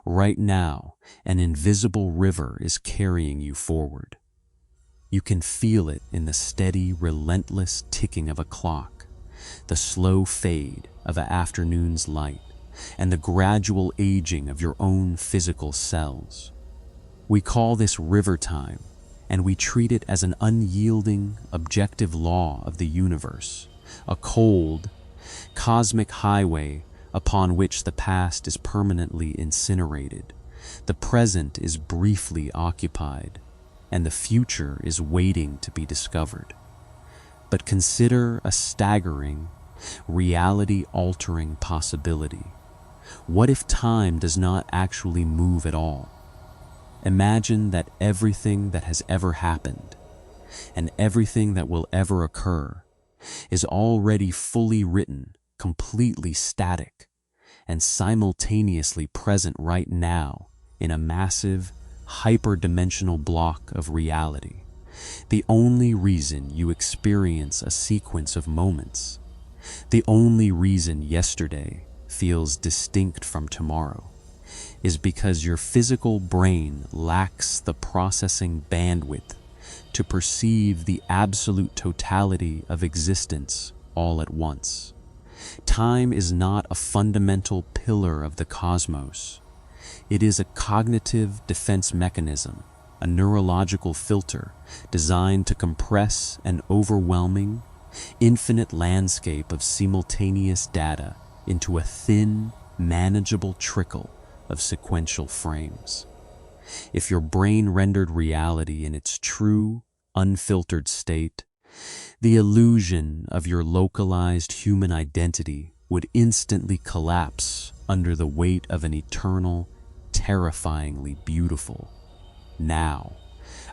Right now, an invisible river is carrying you forward. You can feel it in the steady, relentless ticking of a clock, the slow fade of an afternoon's light, and the gradual aging of your own physical cells. We call this river time, and we treat it as an unyielding, objective law of the universe, a cold, cosmic highway upon which the past is permanently incinerated, the present is briefly occupied, and the future is waiting to be discovered. But consider a staggering, reality-altering possibility. What if time does not actually move at all? Imagine that everything that has ever happened, and everything that will ever occur, is already fully written, completely static, and simultaneously present right now in a massive, hyperdimensional block of reality. The only reason you experience a sequence of moments, the only reason yesterday feels distinct from tomorrow, is because your physical brain lacks the processing bandwidth to perceive the absolute totality of existence all at once. Time is not a fundamental pillar of the cosmos. It is a cognitive defense mechanism, a neurological filter designed to compress an overwhelming, infinite landscape of simultaneous data into a thin, manageable trickle of sequential frames. If your brain rendered reality in its true, unfiltered state, the illusion of your localized human identity would instantly collapse under the weight of an eternal, terrifyingly beautiful now.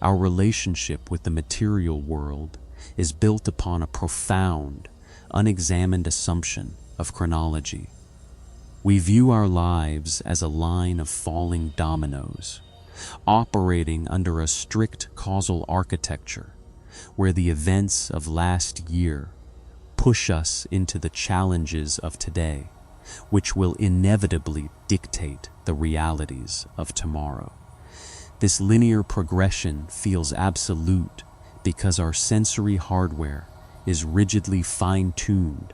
Our relationship with the material world is built upon a profound, unexamined assumption of chronology. We view our lives as a line of falling dominoes, operating under a strict causal architecture, where the events of last year push us into the challenges of today, which will inevitably dictate the realities of tomorrow. This linear progression feels absolute because our sensory hardware is rigidly fine-tuned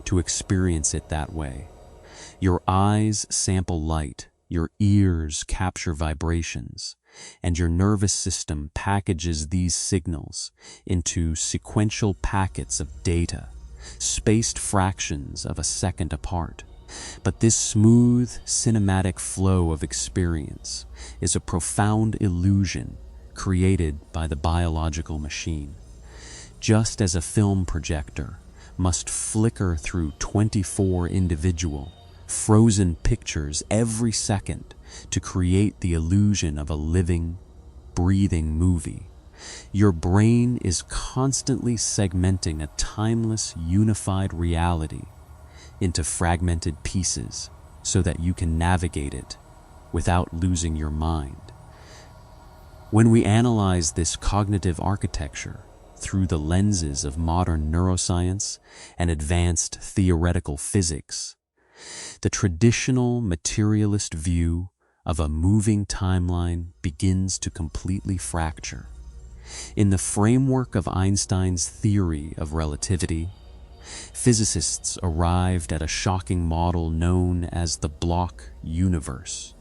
to experience it that way. Your eyes sample light, your ears capture vibrations, and your nervous system packages these signals into sequential packets of data, spaced fractions of a second apart. But this smooth, cinematic flow of experience is a profound illusion created by the biological machine. Just as a film projector must flicker through 24 individual, frozen pictures every second to create the illusion of a living, breathing movie, your brain is constantly segmenting a timeless, unified reality into fragmented pieces so that you can navigate it without losing your mind. When we analyze this cognitive architecture through the lenses of modern neuroscience and advanced theoretical physics, the traditional materialist view of a moving timeline begins to completely fracture. In the framework of Einstein's theory of relativity, physicists arrived at a shocking model known as the block universe.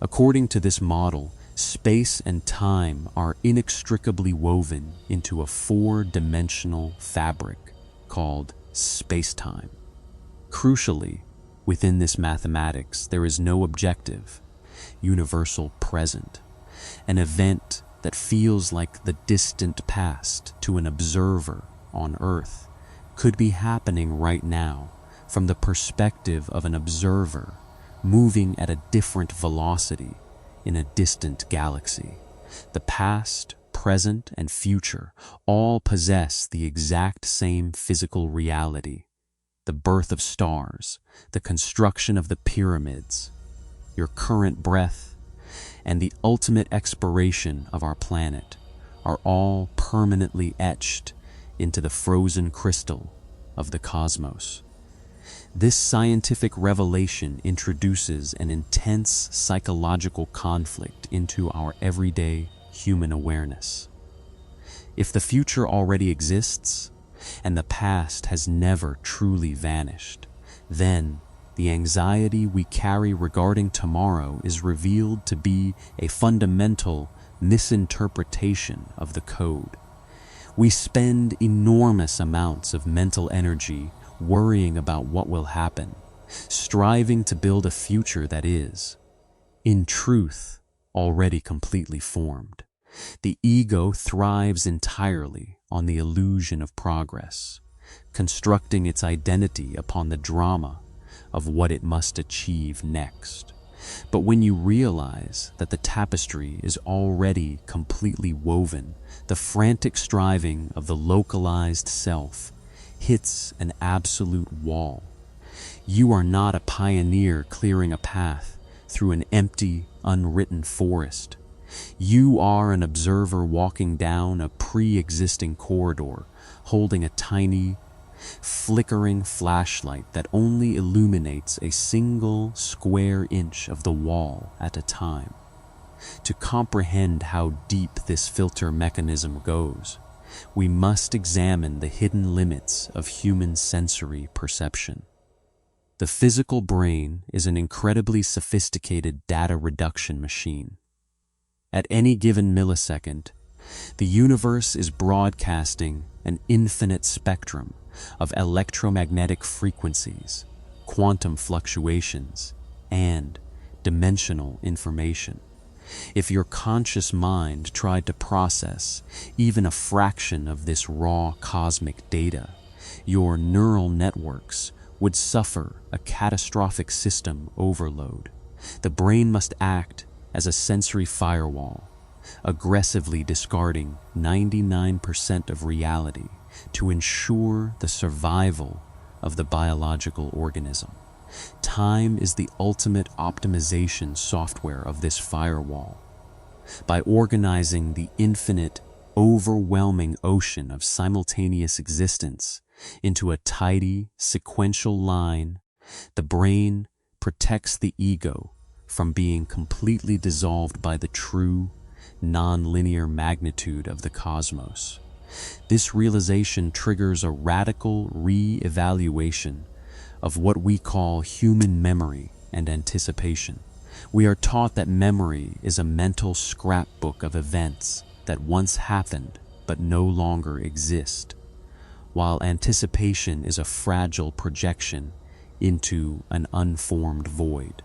According to this model, space and time are inextricably woven into a four-dimensional fabric called space-time. Crucially, within this mathematics, there is no objective, universal present, an event that feels like the distant past to an observer on Earth could be happening right now from the perspective of an observer moving at a different velocity in a distant galaxy. The past, present, and future all possess the exact same physical reality. The birth of stars, the construction of the pyramids, your current breath, and the ultimate expiration of our planet are all permanently etched into the frozen crystal of the cosmos. This scientific revelation introduces an intense psychological conflict into our everyday human awareness. If the future already exists, and the past has never truly vanished, then the anxiety we carry regarding tomorrow is revealed to be a fundamental misinterpretation of the code. We spend enormous amounts of mental energy worrying about what will happen, striving to build a future that is, in truth, already completely formed. The ego thrives entirely on the illusion of progress, constructing its identity upon the drama of what it must achieve next. But when you realize that the tapestry is already completely woven, the frantic striving of the localized self hits an absolute wall. You are not a pioneer clearing a path through an empty, unwritten forest. You are an observer walking down a pre-existing corridor, holding a tiny, flickering flashlight that only illuminates a single square inch of the wall at a time. To comprehend how deep this filter mechanism goes, we must examine the hidden limits of human sensory perception. The physical brain is an incredibly sophisticated data reduction machine. At any given millisecond, the universe is broadcasting an infinite spectrum of electromagnetic frequencies, quantum fluctuations, and dimensional information. If your conscious mind tried to process even a fraction of this raw cosmic data, your neural networks would suffer a catastrophic system overload. The brain must act as a sensory firewall, aggressively discarding 99% of reality to ensure the survival of the biological organism. Time is the ultimate optimization software of this firewall. By organizing the infinite, overwhelming ocean of simultaneous existence into a tidy, sequential line, the brain protects the ego from being completely dissolved by the true, non-linear magnitude of the cosmos. This realization triggers a radical re-evaluation of what we call human memory and anticipation. We are taught that memory is a mental scrapbook of events that once happened but no longer exist, while anticipation is a fragile projection into an unformed void.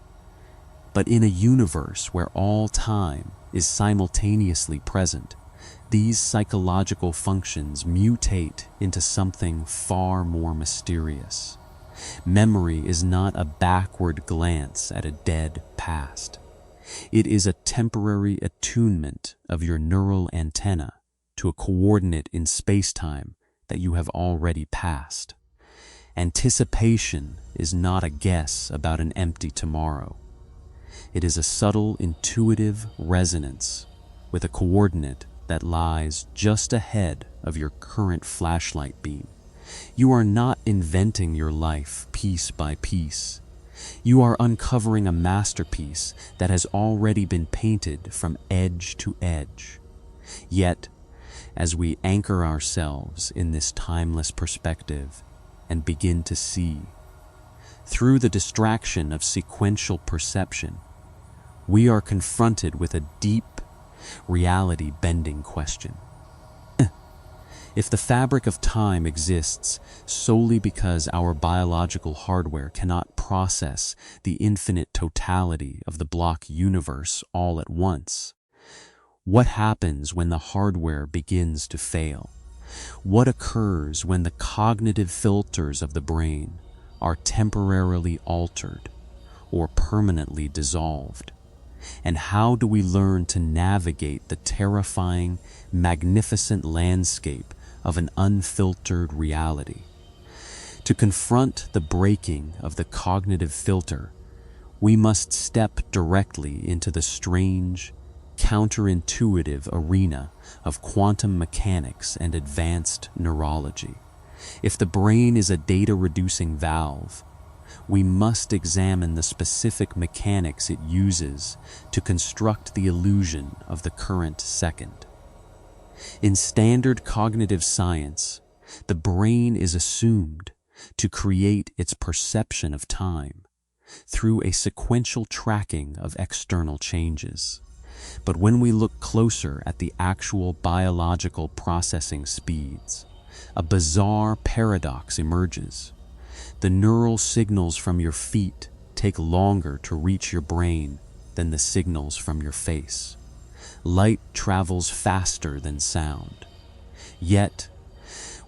But in a universe where all time is simultaneously present, these psychological functions mutate into something far more mysterious. Memory is not a backward glance at a dead past. It is a temporary attunement of your neural antenna to a coordinate in space-time that you have already passed. Anticipation is not a guess about an empty tomorrow. It is a subtle, intuitive resonance with a coordinate that lies just ahead of your current flashlight beam. You are not inventing your life piece by piece. You are uncovering a masterpiece that has already been painted from edge to edge. Yet, as we anchor ourselves in this timeless perspective and begin to see, through the distraction of sequential perception, we are confronted with a deep, reality-bending question. If the fabric of time exists solely because our biological hardware cannot process the infinite totality of the block universe all at once, what happens when the hardware begins to fail? What occurs when the cognitive filters of the brain are temporarily altered or permanently dissolved? And how do we learn to navigate the terrifying, magnificent landscape of an unfiltered reality? To confront the breaking of the cognitive filter, we must step directly into the strange, counterintuitive arena of quantum mechanics and advanced neurology. If the brain is a data-reducing valve, we must examine the specific mechanics it uses to construct the illusion of the current second. In standard cognitive science, the brain is assumed to create its perception of time through a sequential tracking of external changes. But when we look closer at the actual biological processing speeds, a bizarre paradox emerges. The neural signals from your feet take longer to reach your brain than the signals from your face. Light travels faster than sound. Yet,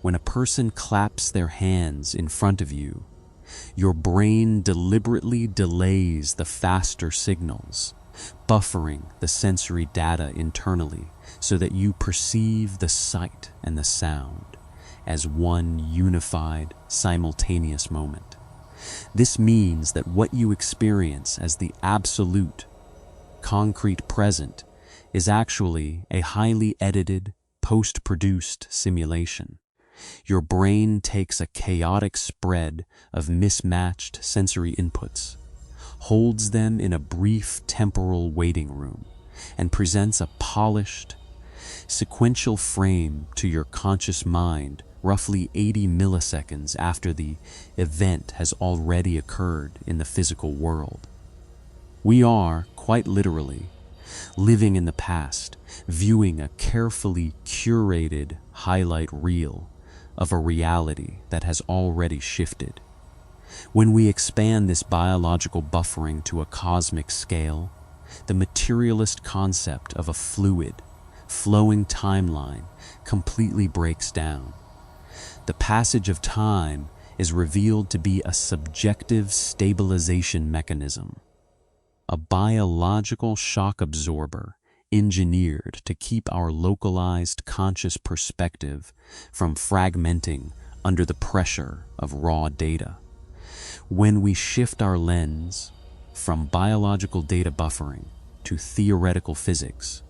when a person claps their hands in front of you, your brain deliberately delays the faster signals, buffering the sensory data internally so that you perceive the sight and the sound as one unified, simultaneous moment. This means that what you experience as the absolute, concrete present is actually a highly edited, post-produced simulation. Your brain takes a chaotic spread of mismatched sensory inputs, holds them in a brief temporal waiting room, and presents a polished, sequential frame to your conscious mind roughly 80 milliseconds after the event has already occurred in the physical world. We are, quite literally, living in the past, viewing a carefully curated highlight reel of a reality that has already shifted. When we expand this biological buffering to a cosmic scale, the materialist concept of a fluid, flowing timeline completely breaks down. The passage of time is revealed to be a subjective stabilization mechanism, a biological shock absorber engineered to keep our localized conscious perspective from fragmenting under the pressure of raw data. When we shift our lens from biological data buffering to theoretical physics,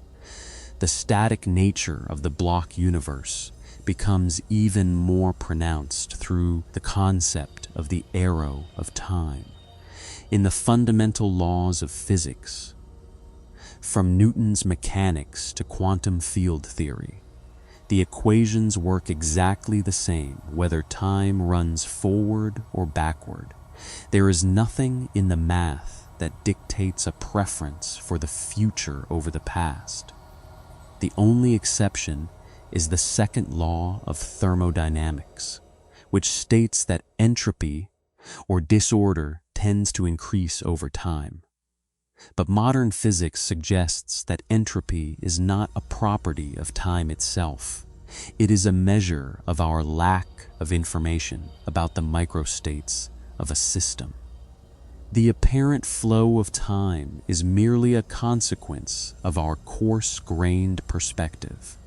the static nature of the block universe becomes even more pronounced through the concept of the arrow of time. In the fundamental laws of physics, from Newton's mechanics to quantum field theory, the equations work exactly the same whether time runs forward or backward. There is nothing in the math that dictates a preference for the future over the past. The only exception is the second law of thermodynamics, which states that entropy or disorder tends to increase over time. But modern physics suggests that entropy is not a property of time itself. It is a measure of our lack of information about the microstates of a system. The apparent flow of time is merely a consequence of our coarse-grained perspective.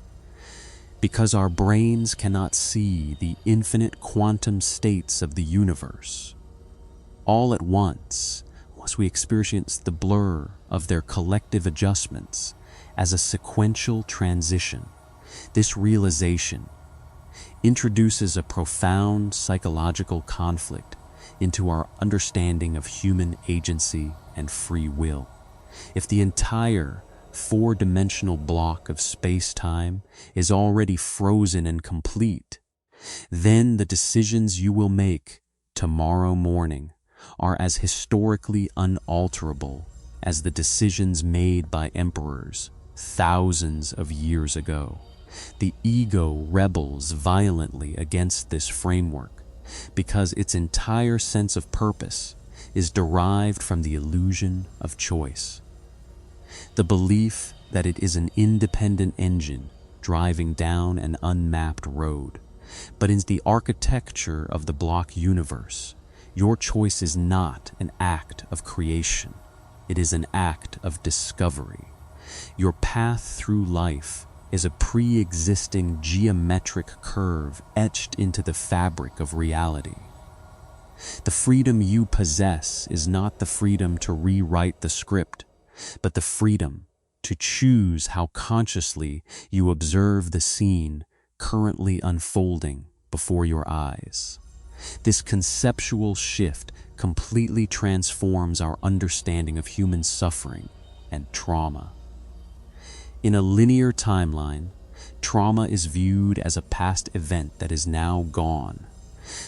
Because our brains cannot see the infinite quantum states of the universe, all at once we experience the blur of their collective adjustments as a sequential transition. This realization introduces a profound psychological conflict into our understanding of human agency and free will. If the entire four-dimensional block of space-time is already frozen and complete, then the decisions you will make tomorrow morning are as historically unalterable as the decisions made by emperors thousands of years ago. The ego rebels violently against this framework because its entire sense of purpose is derived from the illusion of choice. The belief that it is an independent engine driving down an unmapped road. But in the architecture of the block universe, your choice is not an act of creation. It is an act of discovery. Your path through life is a pre-existing geometric curve etched into the fabric of reality. The freedom you possess is not the freedom to rewrite the script, but the freedom to choose how consciously you observe the scene currently unfolding before your eyes. This conceptual shift completely transforms our understanding of human suffering and trauma. In a linear timeline, trauma is viewed as a past event that is now gone,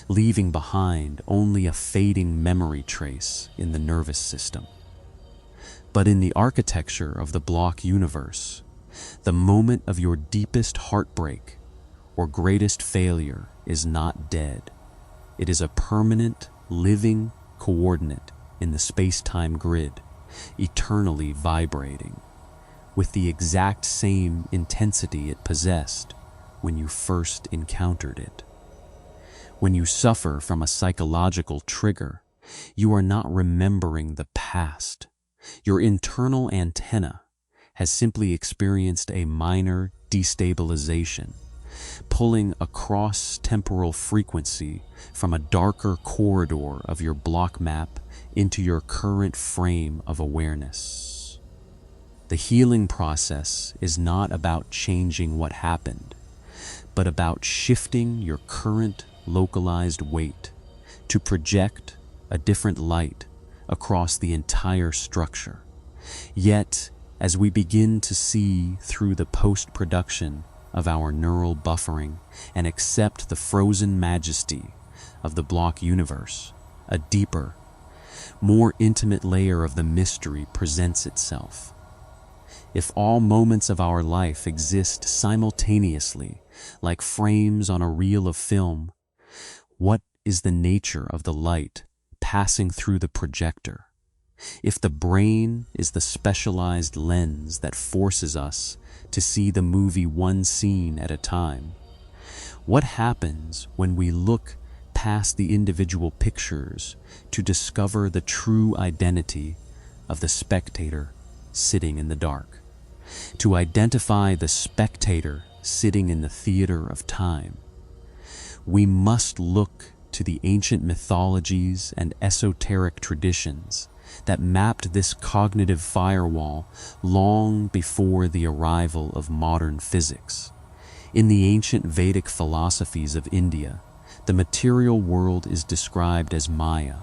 leaving behind only a fading memory trace in the nervous system. But in the architecture of the block universe, the moment of your deepest heartbreak or greatest failure is not dead. It is a permanent, living coordinate in the space-time grid, eternally vibrating, with the exact same intensity it possessed when you first encountered it. When you suffer from a psychological trigger, you are not remembering the past. Your internal antenna has simply experienced a minor destabilization, pulling a cross-temporal frequency from a darker corridor of your block map into your current frame of awareness. The healing process is not about changing what happened, but about shifting your current localized weight to project a different light across the entire structure. Yet, as we begin to see through the post-production of our neural buffering and accept the frozen majesty of the block universe, a deeper, more intimate layer of the mystery presents itself. If all moments of our life exist simultaneously, like frames on a reel of film, what is the nature of the light passing through the projector? If the brain is the specialized lens that forces us to see the movie one scene at a time, what happens when we look past the individual pictures to discover the true identity of the spectator sitting in the dark? To identify the spectator sitting in the theater of time, we must look to the ancient mythologies and esoteric traditions that mapped this cognitive firewall long before the arrival of modern physics. In the ancient Vedic philosophies of India, the material world is described as Maya,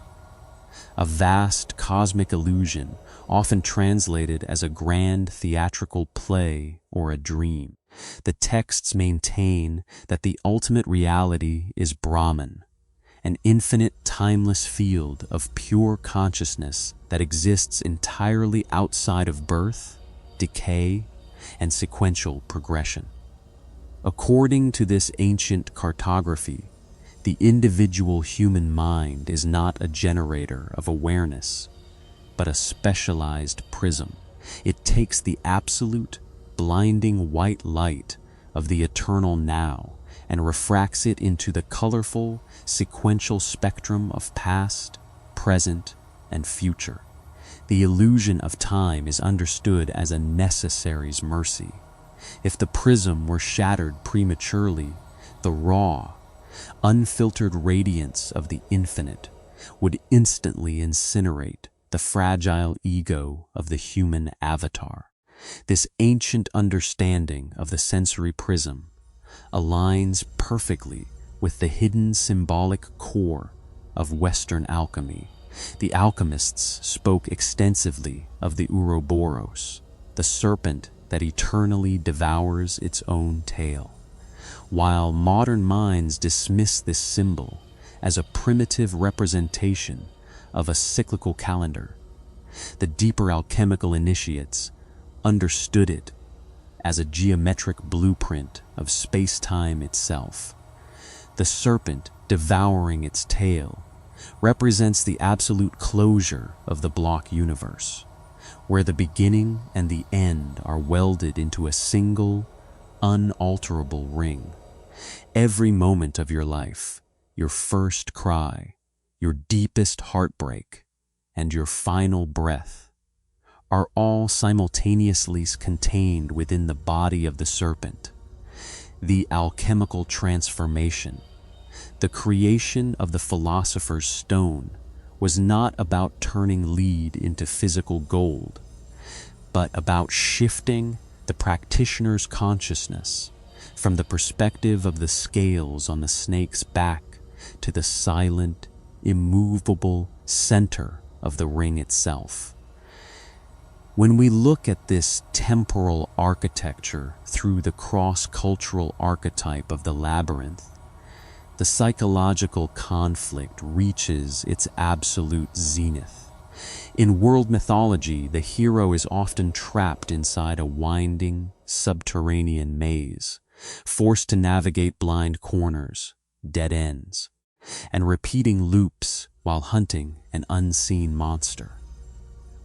a vast cosmic illusion often translated as a grand theatrical play or a dream. The texts maintain that the ultimate reality is Brahman, an infinite, timeless field of pure consciousness that exists entirely outside of birth, decay, and sequential progression. According to this ancient cartography, the individual human mind is not a generator of awareness, but a specialized prism. It takes the absolute, blinding white light of the eternal now and refracts it into the colorful, sequential spectrum of past, present, and future. The illusion of time is understood as a necessary's mercy. If the prism were shattered prematurely, the raw, unfiltered radiance of the infinite would instantly incinerate the fragile ego of the human avatar. This ancient understanding of the sensory prism aligns perfectly with the hidden symbolic core of Western alchemy. The alchemists spoke extensively of the Ouroboros, the serpent that eternally devours its own tail, while modern minds dismiss this symbol as a primitive representation of a cyclical calendar. The deeper alchemical initiates understood it as a geometric blueprint of space-time itself. The serpent devouring its tail represents the absolute closure of the block universe, where the beginning and the end are welded into a single, unalterable ring. Every moment of your life, your first cry, your deepest heartbreak, and your final breath are all simultaneously contained within the body of the serpent. The alchemical transformation, the creation of the philosopher's stone, was not about turning lead into physical gold, but about shifting the practitioner's consciousness from the perspective of the scales on the snake's back to the silent, immovable center of the ring itself. When we look at this temporal architecture through the cross-cultural archetype of the labyrinth, the psychological conflict reaches its absolute zenith. In world mythology, the hero is often trapped inside a winding, subterranean maze, forced to navigate blind corners, dead ends, and repeating loops while hunting an unseen monster.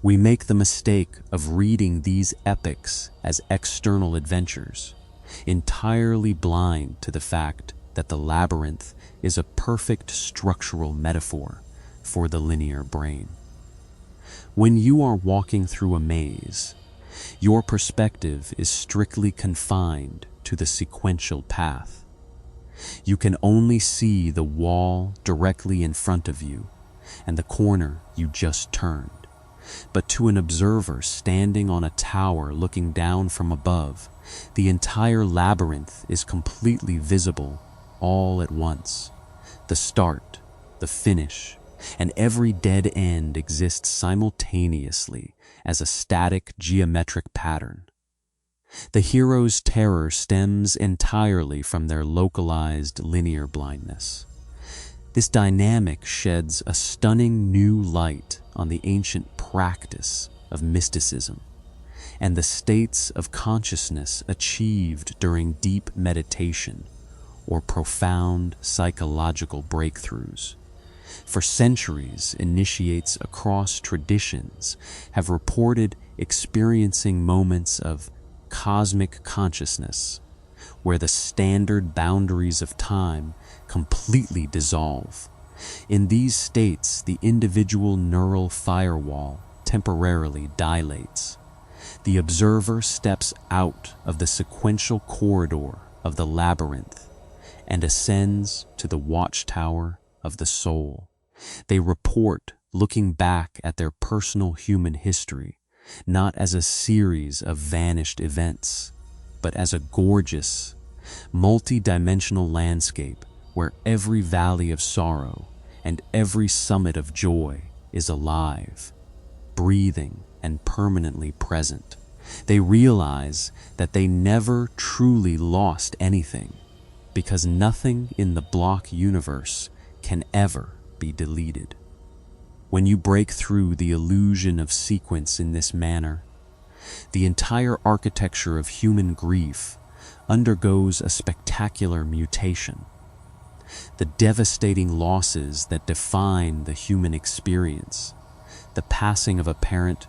We make the mistake of reading these epics as external adventures, entirely blind to the fact that the labyrinth is a perfect structural metaphor for the linear brain. When you are walking through a maze, your perspective is strictly confined to the sequential path. You can only see the wall directly in front of you and the corner you just turned. But to an observer standing on a tower looking down from above, the entire labyrinth is completely visible all at once. The start, the finish, and every dead end exists simultaneously as a static geometric pattern. The hero's terror stems entirely from their localized linear blindness. This dynamic sheds a stunning new light on the ancient practice of mysticism and the states of consciousness achieved during deep meditation or profound psychological breakthroughs. For centuries, initiates across traditions have reported experiencing moments of cosmic consciousness, where the standard boundaries of time completely dissolve. In these states, the individual neural firewall temporarily dilates. The observer steps out of the sequential corridor of the labyrinth and ascends to the watchtower of the soul. They report looking back at their personal human history, not as a series of vanished events, but as a gorgeous, multi-dimensional landscape where every valley of sorrow and every summit of joy is alive, breathing, and permanently present. They realize that they never truly lost anything, because nothing in the block universe can ever be deleted. When you break through the illusion of sequence in this manner, the entire architecture of human grief undergoes a spectacular mutation. The devastating losses that define the human experience, the passing of a parent,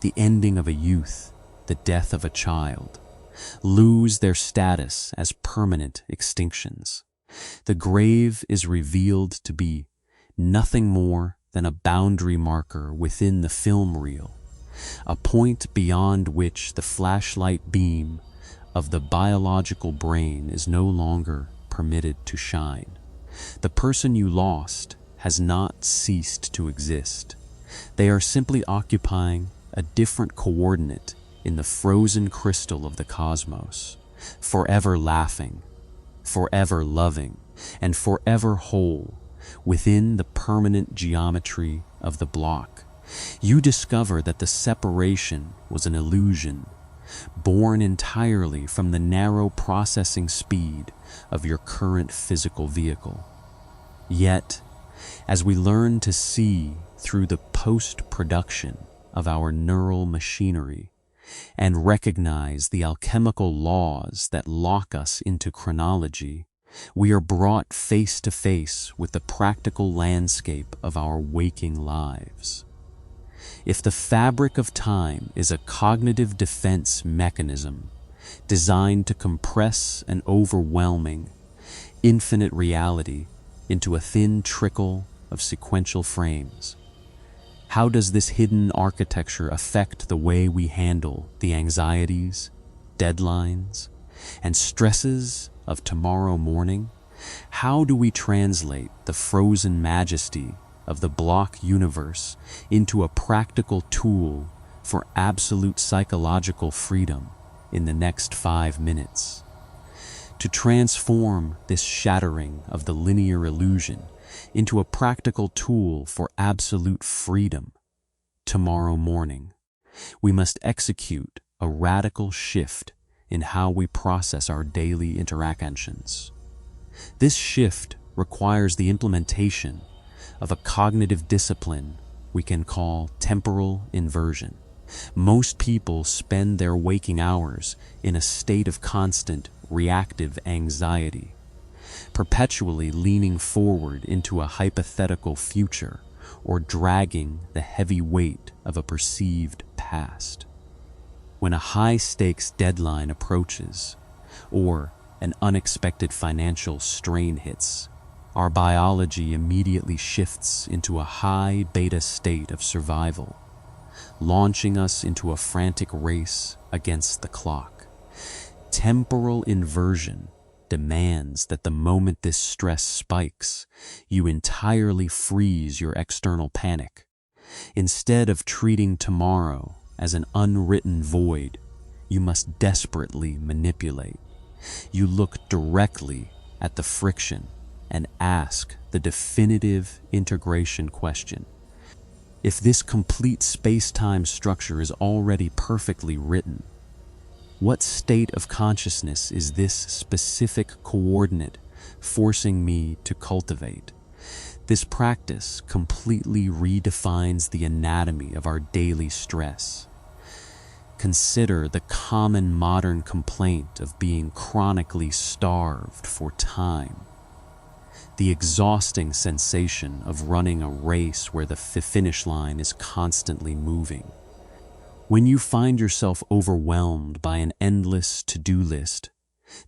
the ending of a youth, the death of a child, lose their status as permanent extinctions. The grave is revealed to be nothing more than a boundary marker within the film reel, a point beyond which the flashlight beam of the biological brain is no longer permitted to shine. The person you lost has not ceased to exist. They are simply occupying a different coordinate in the frozen crystal of the cosmos, forever laughing, forever loving, and forever whole within the permanent geometry of the block. You discover that the separation was an illusion, born entirely from the narrow processing speed of your current physical vehicle. Yet, as we learn to see through the post-production of our neural machinery and recognize the alchemical laws that lock us into chronology, we are brought face to face with the practical landscape of our waking lives. If the fabric of time is a cognitive defense mechanism designed to compress an overwhelming, infinite reality into a thin trickle of sequential frames, how does this hidden architecture affect the way we handle the anxieties, deadlines, and stresses of tomorrow morning? How do we translate the frozen majesty of the block universe into a practical tool for absolute psychological freedom in the next 5 minutes? To transform this shattering of the linear illusion into a practical tool for absolute freedom. Tomorrow morning, we must execute a radical shift in how we process our daily interactions. This shift requires the implementation of a cognitive discipline we can call temporal inversion. Most people spend their waking hours in a state of constant reactive anxiety, perpetually leaning forward into a hypothetical future or dragging the heavy weight of a perceived past. When a high-stakes deadline approaches, or an unexpected financial strain hits, our biology immediately shifts into a high beta state of survival, launching us into a frantic race against the clock. Temporal inversion demands that the moment this stress spikes, you entirely freeze your external panic. Instead of treating tomorrow as an unwritten void, you must desperately manipulate. You look directly at the friction and ask the definitive integration question. If this complete space-time structure is already perfectly written, what state of consciousness is this specific coordinate forcing me to cultivate? This practice completely redefines the anatomy of our daily stress. Consider the common modern complaint of being chronically starved for time. The exhausting sensation of running a race where the finish line is constantly moving. When you find yourself overwhelmed by an endless to-do list,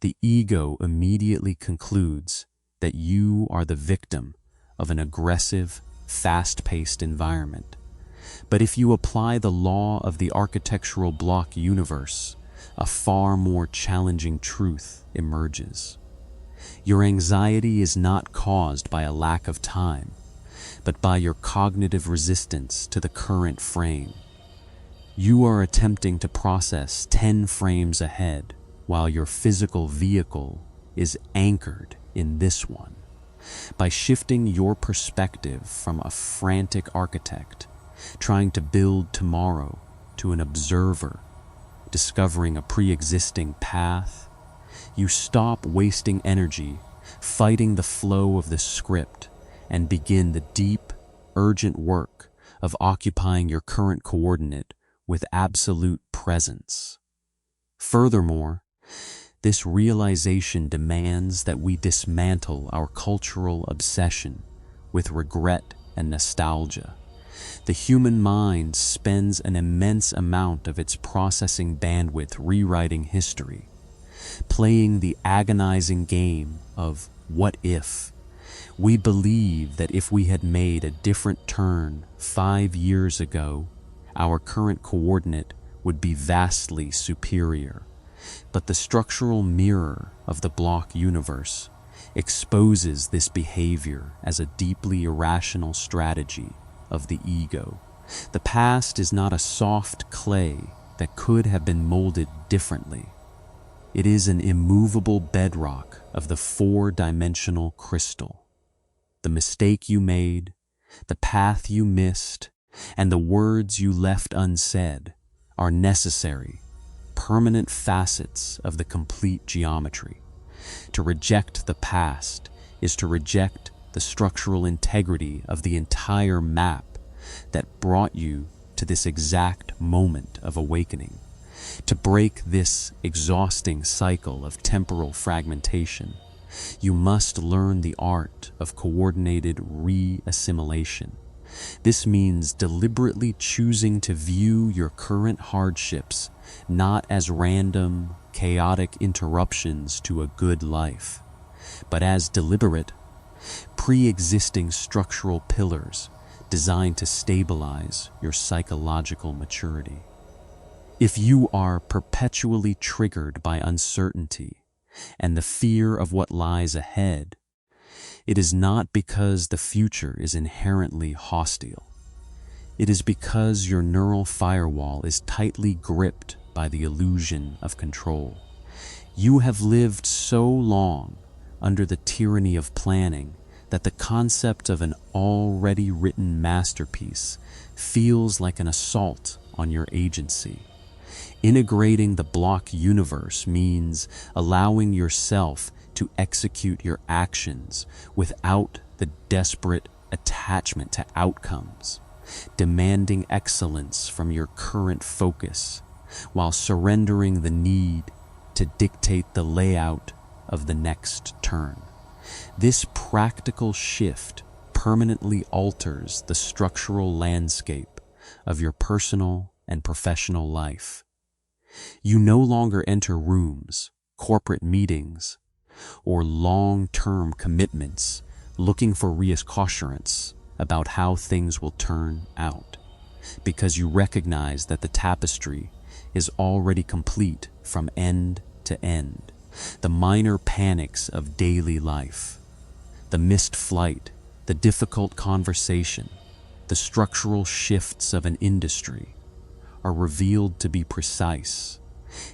the ego immediately concludes that you are the victim of an aggressive, fast-paced environment. But if you apply the law of the architectural block universe, a far more challenging truth emerges. Your anxiety is not caused by a lack of time, but by your cognitive resistance to the current frame. You are attempting to process 10 frames ahead, while your physical vehicle is anchored in this one. By shifting your perspective from a frantic architect, trying to build tomorrow, to an observer, discovering a pre-existing path, you stop wasting energy fighting the flow of the script and begin the deep, urgent work of occupying your current coordinate with absolute presence. Furthermore, this realization demands that we dismantle our cultural obsession with regret and nostalgia. The human mind spends an immense amount of its processing bandwidth rewriting history, playing the agonizing game of what if. We believe that if we had made a different turn 5 years ago, our current coordinate would be vastly superior. But the structural mirror of the block universe exposes this behavior as a deeply irrational strategy of the ego. The past is not a soft clay that could have been molded differently. It is an immovable bedrock of the 4-dimensional crystal. The mistake you made, the path you missed, and the words you left unsaid are necessary, permanent facets of the complete geometry. To reject the past is to reject the structural integrity of the entire map that brought you to this exact moment of awakening. To break this exhausting cycle of temporal fragmentation, you must learn the art of coordinated re-assimilation. This means deliberately choosing to view your current hardships not as random, chaotic interruptions to a good life, but as deliberate, pre-existing structural pillars designed to stabilize your psychological maturity. If you are perpetually triggered by uncertainty and the fear of what lies ahead, it is not because the future is inherently hostile. It is because your neural firewall is tightly gripped by the illusion of control. You have lived so long under the tyranny of planning that the concept of an already written masterpiece feels like an assault on your agency. Integrating the block universe means allowing yourself to execute your actions without the desperate attachment to outcomes, demanding excellence from your current focus, while surrendering the need to dictate the layout of the next turn. This practical shift permanently alters the structural landscape of your personal and professional life. You no longer enter rooms, corporate meetings, or long-term commitments looking for reassurance about how things will turn out, because you recognize that the tapestry is already complete from end to end. The minor panics of daily life, the missed flight, the difficult conversation, the structural shifts of an industry are revealed to be precise,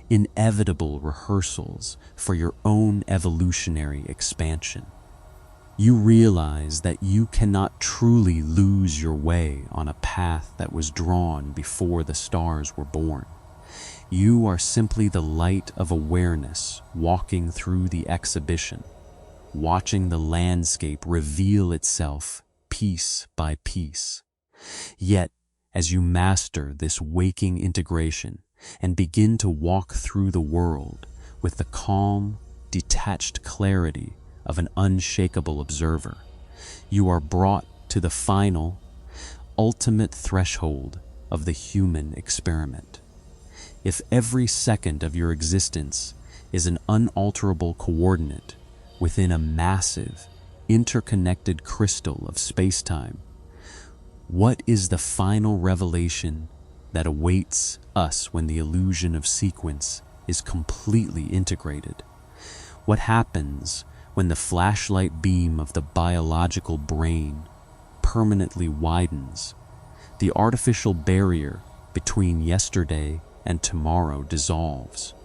inevitable rehearsals for your own evolutionary expansion. You realize that you cannot truly lose your way on a path that was drawn before the stars were born. You are simply the light of awareness walking through the exhibition, watching the landscape reveal itself piece by piece. Yet, as you master this waking integration and begin to walk through the world with the calm, detached clarity of an unshakable observer, you are brought to the final, ultimate threshold of the human experiment. If every second of your existence is an unalterable coordinate within a massive, interconnected crystal of space-time, what is the final revelation that awaits us when the illusion of sequence is completely integrated? What happens when the flashlight beam of the biological brain permanently widens? The artificial barrier between yesterday and tomorrow dissolves,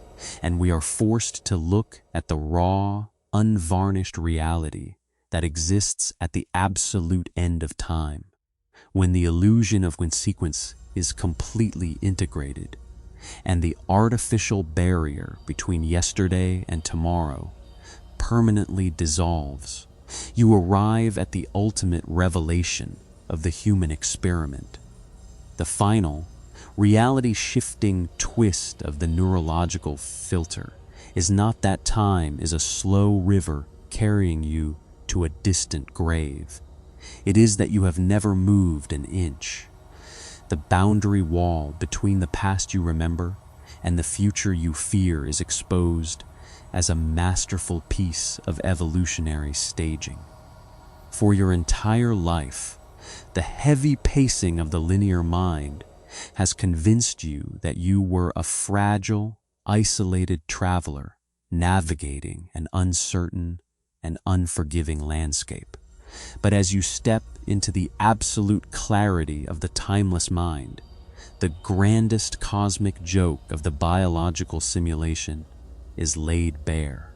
and we are forced to look at the raw, unvarnished reality that exists at the absolute end of time. When the illusion of sequence is completely integrated, and the artificial barrier between yesterday and tomorrow permanently dissolves, you arrive at the ultimate revelation of the human experiment. The final, reality-shifting twist of the neurological filter is not that time is a slow river carrying you to a distant grave. It is that you have never moved an inch. The boundary wall between the past you remember and the future you fear is exposed as a masterful piece of evolutionary staging. For your entire life, the heavy pacing of the linear mind has convinced you that you were a fragile, isolated traveler navigating an uncertain and unforgiving landscape. But as you step into the absolute clarity of the timeless mind, the grandest cosmic joke of the biological simulation is laid bare.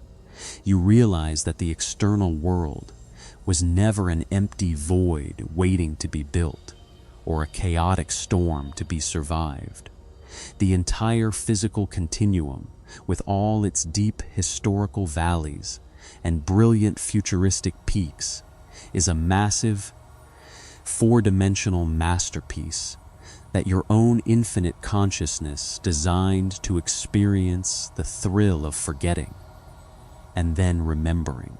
You realize that the external world was never an empty void waiting to be built, or a chaotic storm to be survived. The entire physical continuum, with all its deep historical valleys and brilliant futuristic peaks, is a massive, four-dimensional masterpiece that your own infinite consciousness designed to experience the thrill of forgetting and then remembering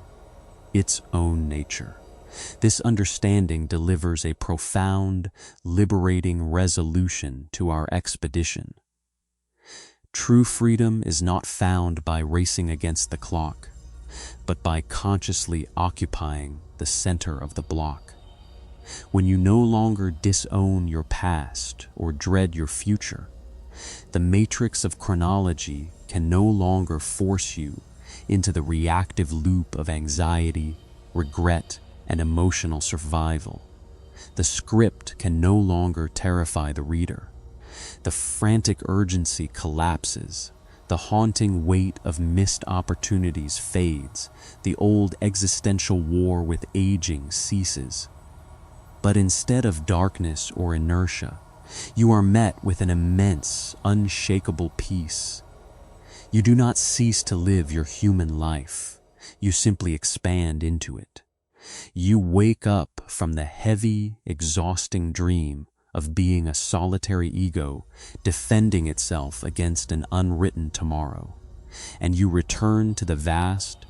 its own nature. This understanding delivers a profound, liberating resolution to our expedition. True freedom is not found by racing against the clock, but by consciously occupying the center of the block. When you no longer disown your past or dread your future, the matrix of chronology can no longer force you into the reactive loop of anxiety, regret, and emotional survival. The script can no longer terrify the reader. The frantic urgency collapses, The haunting weight of missed opportunities fades, the old existential war with aging ceases. But instead of darkness or inertia, you are met with an immense, unshakable peace. You do not cease to live your human life, you simply expand into it. You wake up from the heavy, exhausting dream of being a solitary ego defending itself against an unwritten tomorrow, and you return to the vast,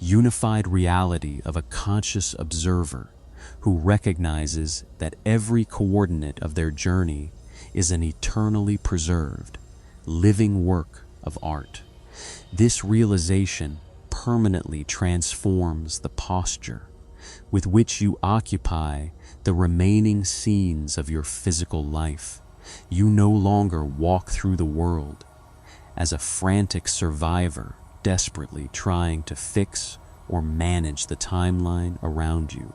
unified reality of a conscious observer who recognizes that every coordinate of their journey is an eternally preserved, living work of art. This realization permanently transforms the posture with which you occupy the remaining scenes of your physical life. You no longer walk through the world as a frantic survivor desperately trying to fix or manage the timeline around you.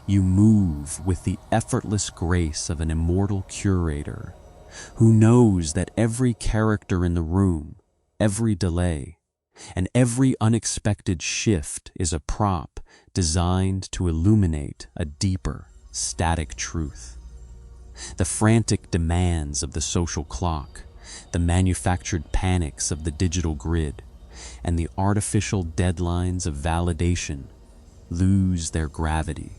You move with the effortless grace of an immortal curator who knows that every character in the room, every delay, and every unexpected shift is a prop designed to illuminate a deeper, static truth. The frantic demands of the social clock, the manufactured panics of the digital grid, and the artificial deadlines of validation lose their gravity.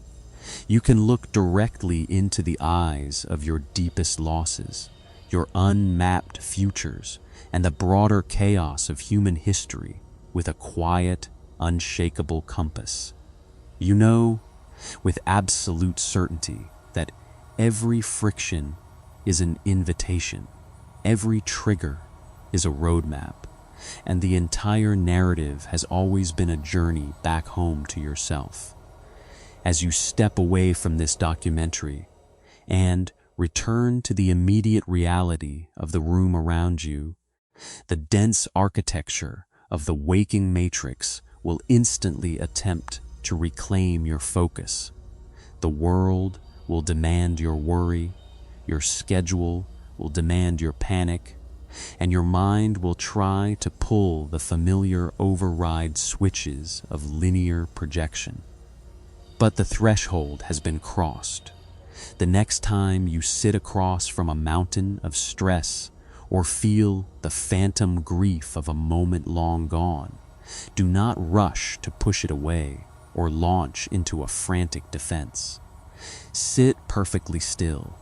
You can look directly into the eyes of your deepest losses, your unmapped futures, and the broader chaos of human history with a quiet, unshakable compass. You know with absolute certainty that every friction is an invitation, every trigger is a roadmap, and the entire narrative has always been a journey back home to yourself. As you step away from this documentary and return to the immediate reality of the room around you, the dense architecture of the waking matrix will instantly attempt to reclaim your focus. The world will demand your worry, your schedule will demand your panic, and your mind will try to pull the familiar override switches of linear projection. But the threshold has been crossed. The next time you sit across from a mountain of stress or feel the phantom grief of a moment long gone, do not rush to push it away or launch into a frantic defense. Sit perfectly still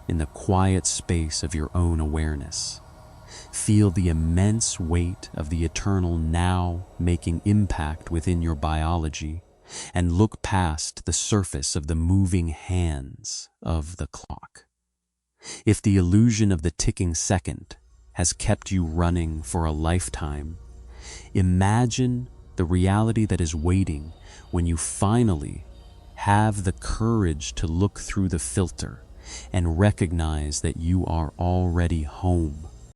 in the quiet space of your own awareness. Feel the immense weight of the eternal now making impact within your biology, and look past the surface of the moving hands of the clock. If the illusion of the ticking second has kept you running for a lifetime, imagine the reality that is waiting when you finally have the courage to look through the filter and recognize that you are already home,